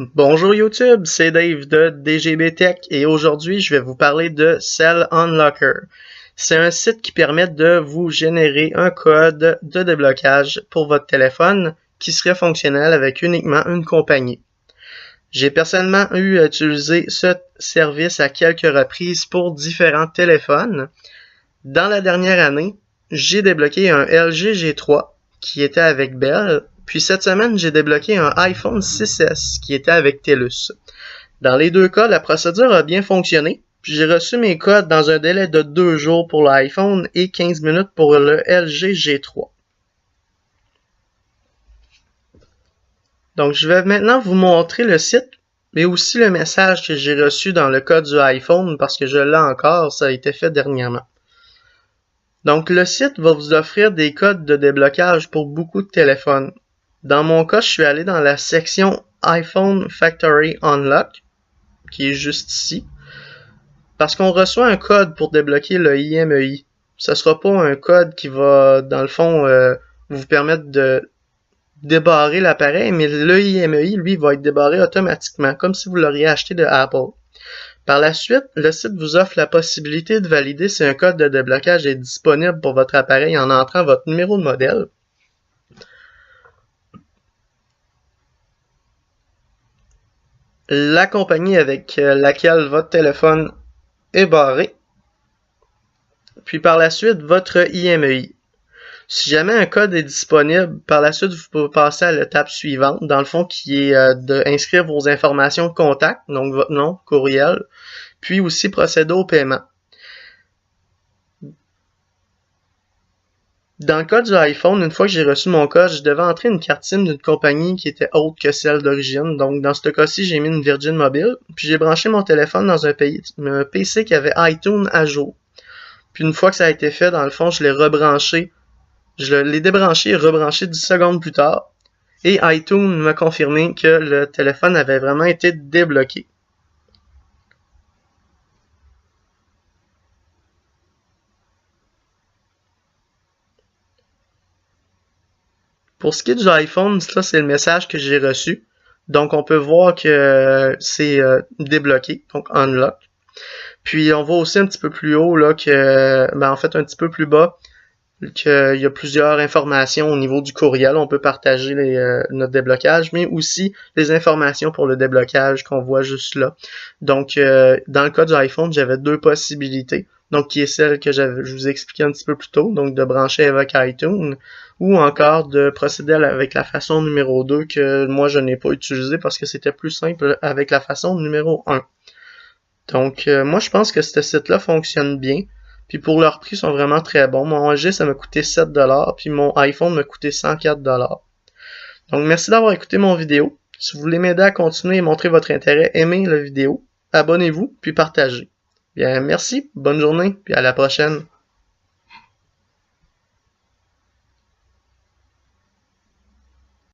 Bonjour YouTube, c'est Dave de DGB Tech et aujourd'hui je vais vous parler de Cell Unlocker. C'est un site qui permet de vous générer un code de déblocage pour votre téléphone qui serait fonctionnel avec uniquement une compagnie. J'ai personnellement eu à utiliser ce service à quelques reprises pour différents téléphones. Dans la dernière année, j'ai débloqué un LG G3 qui était avec Bell. Puis cette semaine, j'ai débloqué un iPhone 6S qui était avec TELUS. Dans les deux cas, la procédure a bien fonctionné. Puis j'ai reçu mes codes dans un délai de 2 jours pour l'iPhone et 15 minutes pour le LG G3. Donc je vais maintenant vous montrer le site, mais aussi le message que j'ai reçu dans le code du iPhone parce que je l'ai encore, ça a été fait dernièrement. Donc le site va vous offrir des codes de déblocage pour beaucoup de téléphones. Dans mon cas, je suis allé dans la section iPhone Factory Unlock, qui est juste ici, parce qu'on reçoit un code pour débloquer le IMEI. Ce ne sera pas un code qui va, dans le fond, vous permettre de débarrer l'appareil, mais le IMEI, lui, va être débarré automatiquement, comme si vous l'auriez acheté de Apple. Par la suite, le site vous offre la possibilité de valider si un code de déblocage est disponible pour votre appareil en entrant votre numéro de modèle. La compagnie avec laquelle votre téléphone est barré, puis par la suite votre IMEI. Si jamais un code est disponible, par la suite vous pouvez passer à l'étape suivante, dans le fond qui est d'inscrire vos informations de contact, donc votre nom, courriel, puis aussi procéder au paiement. Dans le cas du iPhone, une fois que j'ai reçu mon code, je devais entrer une carte SIM d'une compagnie qui était autre que celle d'origine. Donc, dans ce cas-ci, j'ai mis une Virgin Mobile. Puis, j'ai branché mon téléphone dans un PC qui avait iTunes à jour. Puis, une fois que ça a été fait, dans le fond, je l'ai rebranché. Je l'ai débranché et rebranché 10 secondes plus tard. Et iTunes m'a confirmé que le téléphone avait vraiment été débloqué. Pour ce qui est du iPhone, ça c'est le message que j'ai reçu. Donc on peut voir que c'est débloqué, donc unlock. Puis on voit aussi un petit peu plus haut là que, en fait un petit peu plus bas, qu'il y a plusieurs informations au niveau du courriel. On peut partager notre déblocage, mais aussi les informations pour le déblocage qu'on voit juste là. Donc dans le cas du iPhone, j'avais deux possibilités. Donc qui est celle que je vous ai expliqué un petit peu plus tôt, donc de brancher avec iTunes, ou encore de procéder avec la façon numéro 2 que moi je n'ai pas utilisé parce que c'était plus simple avec la façon numéro 1. Donc moi je pense que ce site-là fonctionne bien. Puis pour leur prix, ils sont vraiment très bons. Mon LG, ça m'a coûté 7$, puis mon iPhone m'a coûté 104$. Donc merci d'avoir écouté mon vidéo. Si vous voulez m'aider à continuer et montrer votre intérêt, aimez la vidéo, abonnez-vous, puis partagez. Bien, merci, bonne journée, puis à la prochaine.